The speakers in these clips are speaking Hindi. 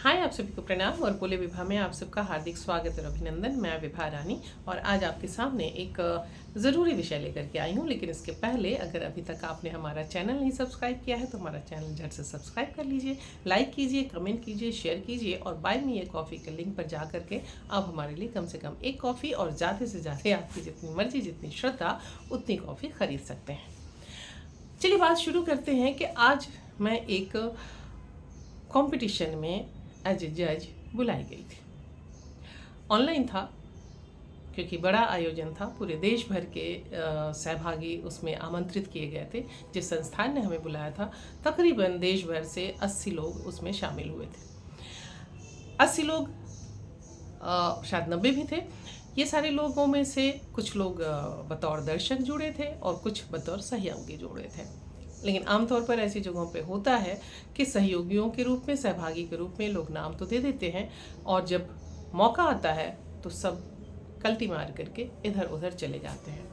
हाय, आप सभी को प्रणाम और बोले विभा में आप सबका हार्दिक स्वागत और अभिनंदन। मैं विभा रानी और आज आपके सामने एक ज़रूरी विषय लेकर के आई हूँ। लेकिन इसके पहले अगर अभी तक आपने हमारा चैनल नहीं सब्सक्राइब किया है तो हमारा चैनल झट से सब्सक्राइब कर लीजिए, लाइक कीजिए, कमेंट कीजिए, शेयर कीजिए और बाय मी ए कॉफ़ी के लिंक पर जा करके आप हमारे लिए कम से कम एक कॉफ़ी और ज़्यादा से ज़्यादा आपकी जितनी मर्जी, जितनी श्रद्धा, उतनी कॉफ़ी ख़रीद सकते हैं। चलिए बात शुरू करते हैं कि आज मैं एक कंपटीशन में एज ए जज बुलाई गई थी। ऑनलाइन था क्योंकि बड़ा आयोजन था, पूरे देश भर के सहभागी उसमें आमंत्रित किए गए थे। जिस संस्थान ने हमें बुलाया था तकरीबन देश भर से 80 लोग उसमें शामिल हुए थे। 80 लोग, शायद 90 भी थे। ये सारे लोगों में से कुछ लोग बतौर दर्शक जुड़े थे और कुछ बतौर सहयोगी जुड़े थे। लेकिन आमतौर पर ऐसी जगहों पे होता है कि सहयोगियों के रूप में, सहभागी के रूप में लोग नाम तो दे देते हैं और जब मौका आता है तो सब कल्टी मार करके इधर उधर चले जाते हैं।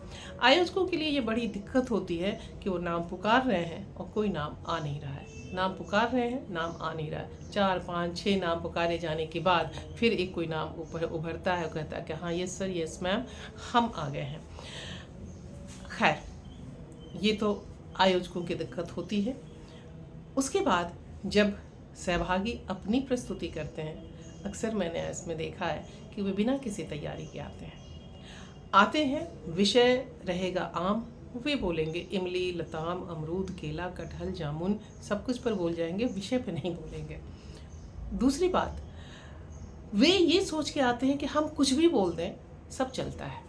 आयोजकों के लिए ये बड़ी दिक्कत होती है कि वो नाम पुकार रहे हैं और कोई नाम आ नहीं रहा है। नाम पुकार रहे हैं, नाम आ नहीं रहा है। 4, 5, 6 नाम पुकारे जाने के बाद फिर एक कोई नाम ऊपर उभरता है और कहता है कि हाँ यस सर, यस मैम, हम आ गए हैं। खैर, ये तो आयोजकों की दिक्कत होती है। उसके बाद जब सहभागी अपनी प्रस्तुति करते हैं, अक्सर मैंने इसमें देखा है कि वे बिना किसी तैयारी के आते हैं। विषय रहेगा आम, वे बोलेंगे इमली, लताम, अमरूद, केला, कटहल, जामुन, सब कुछ पर बोल जाएंगे, विषय पे नहीं बोलेंगे। दूसरी बात, वे ये सोच के आते हैं कि हम कुछ भी बोल दें सब चलता है।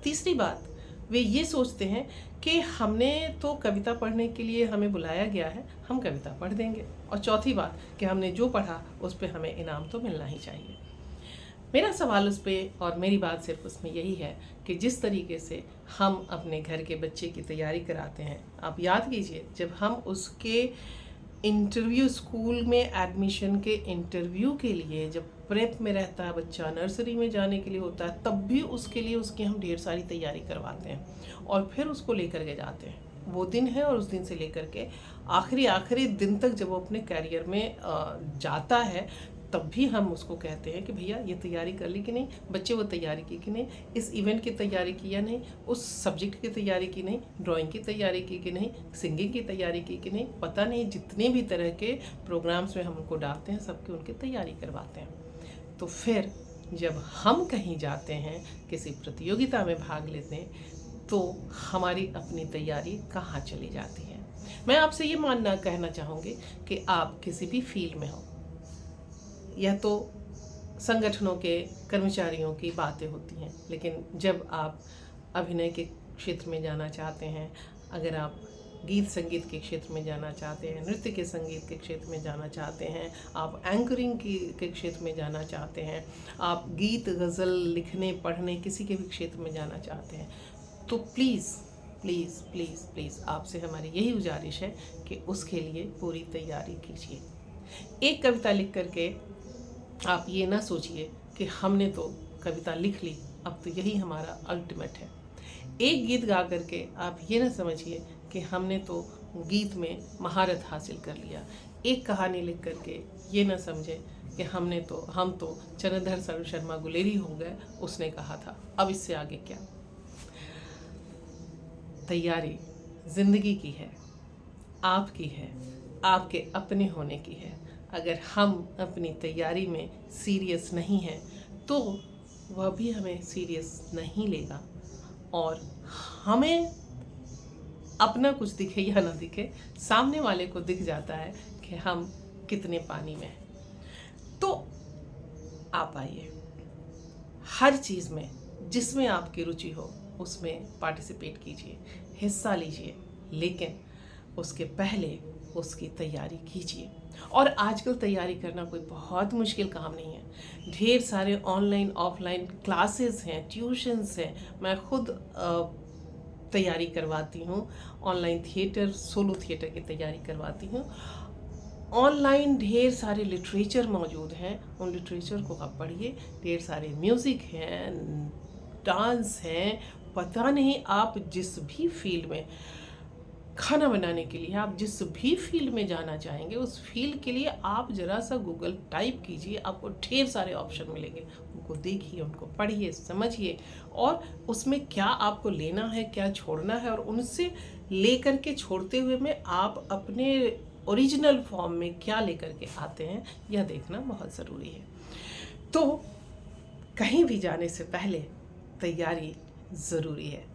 तीसरी बात, वे ये सोचते हैं कि हमने तो कविता पढ़ने के लिए हमें बुलाया गया है, हम कविता पढ़ देंगे। और चौथी बात कि हमने जो पढ़ा उस पर हमें इनाम तो मिलना ही चाहिए। मेरा सवाल उस पर और मेरी बात सिर्फ उसमें यही है कि जिस तरीके से हम अपने घर के बच्चे की तैयारी कराते हैं, आप याद कीजिए जब हम उसके इंटरव्यू, स्कूल में एडमिशन के इंटरव्यू के लिए जब प्रेप में रहता है बच्चा, नर्सरी में जाने के लिए होता है, तब भी उसके लिए उसकी हम ढेर सारी तैयारी करवाते हैं और फिर उसको लेकर के जाते हैं। वो दिन है और उस दिन से लेकर के आखिरी दिन तक जब वो अपने कैरियर में जाता है, तब भी हम उसको कहते हैं कि भैया ये तैयारी कर ली कि नहीं, बच्चे वो तैयारी की कि नहीं, इस इवेंट की तैयारी की या नहीं, उस सब्जेक्ट की तैयारी की नहीं, ड्राइंग की तैयारी की कि नहीं, सिंगिंग की तैयारी की कि नहीं, पता नहीं जितने भी तरह के प्रोग्राम्स में हम उनको डालते हैं सबकी उनकी तैयारी करवाते हैं। तो फिर जब हम कहीं जाते हैं, किसी प्रतियोगिता में भाग लेते हैं, तो हमारी अपनी तैयारी कहाँ चली जाती है। मैं आपसे ये कहना चाहूँगी कि आप किसी भी फील्ड में हो, यह तो संगठनों के कर्मचारियों की बातें होती हैं, लेकिन जब आप अभिनय के क्षेत्र में जाना चाहते हैं, अगर आप गीत संगीत के क्षेत्र में जाना चाहते हैं, नृत्य के संगीत के क्षेत्र में जाना चाहते हैं, आप एंकरिंग के क्षेत्र में जाना चाहते हैं, आप गीत गज़ल लिखने पढ़ने किसी के भी क्षेत्र में जाना चाहते हैं, तो प्लीज़ प्लीज़ प्लीज़ प्लीज़ आपसे हमारी यही गुजारिश है कि उसके लिए पूरी तैयारी कीजिए। एक कविता लिख करके आप ये ना सोचिए कि हमने तो कविता लिख ली, अब तो यही हमारा अल्टीमेट है। एक गीत गा करके आप ये ना समझिए कि हमने तो गीत में महारत हासिल कर लिया। एक कहानी लिख करके ये ना समझे कि हम तो चरणधर शर्मा गुलेरी हो गए, उसने कहा था, अब इससे आगे क्या। तैयारी जिंदगी की है, आपकी है, आपके अपने होने की है। अगर हम अपनी तैयारी में सीरियस नहीं हैं तो वह भी हमें सीरियस नहीं लेगा और हमें अपना कुछ दिखे या ना दिखे, सामने वाले को दिख जाता है कि हम कितने पानी में हैं। तो आप आइए, हर चीज़ में जिसमें आपकी रुचि हो उसमें पार्टिसिपेट कीजिए, हिस्सा लीजिए, लेकिन उसके पहले उसकी तैयारी कीजिए। और आजकल तैयारी करना कोई बहुत मुश्किल काम नहीं है। ढेर सारे ऑनलाइन ऑफलाइन क्लासेस हैं, ट्यूशन्स हैं। मैं खुद तैयारी करवाती हूँ, ऑनलाइन थिएटर, सोलो थिएटर की तैयारी करवाती हूँ। ऑनलाइन ढेर सारे लिटरेचर मौजूद हैं, उन लिटरेचर को आप पढ़िए। ढेर सारे म्यूज़िक हैं, डांस हैं, पता नहीं आप जिस भी फील्ड में खाना बनाने के लिए, आप जिस भी फील्ड में जाना चाहेंगे उस फील्ड के लिए आप ज़रा सा गूगल टाइप कीजिए, आपको ढेर सारे ऑप्शन मिलेंगे। उनको देखिए, उनको पढ़िए, समझिए और उसमें क्या आपको लेना है, क्या छोड़ना है, और उनसे लेकर के छोड़ते हुए में आप अपने ओरिजिनल फॉर्म में क्या लेकर के आते हैं, यह देखना बहुत ज़रूरी है। तो कहीं भी जाने से पहले तैयारी ज़रूरी है।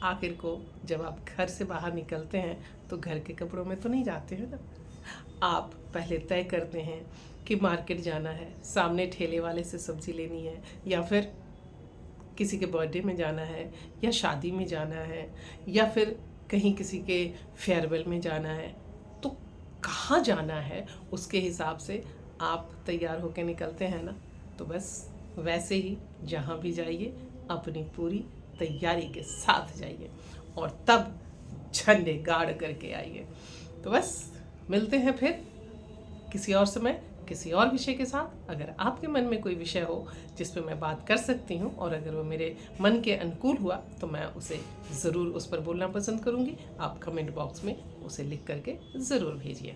आखिर को जब आप घर से बाहर निकलते हैं तो घर के कपड़ों में तो नहीं जाते हैं ना। आप पहले तय करते हैं कि मार्केट जाना है, सामने ठेले वाले से सब्ज़ी लेनी है, या फिर किसी के बर्थडे में जाना है, या शादी में जाना है, या फिर कहीं किसी के फेयरवेल में जाना है। तो कहाँ जाना है उसके हिसाब से आप तैयार होकर निकलते हैं ना। तो बस वैसे ही जहाँ भी जाइए अपनी पूरी तैयारी के साथ जाइए और तब झंडे गाड़ करके आइए। तो बस मिलते हैं फिर किसी और समय किसी और विषय के साथ। अगर आपके मन में कोई विषय हो जिस पे मैं बात कर सकती हूँ और अगर वो मेरे मन के अनुकूल हुआ तो मैं उसे ज़रूर उस पर बोलना पसंद करूँगी। आप कमेंट बॉक्स में उसे लिख करके ज़रूर भेजिए।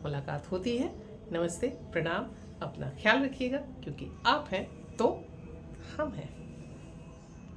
मुलाकात होती है। नमस्ते, प्रणाम, अपना ख्याल रखिएगा, क्योंकि आप हैं तो हम हैं।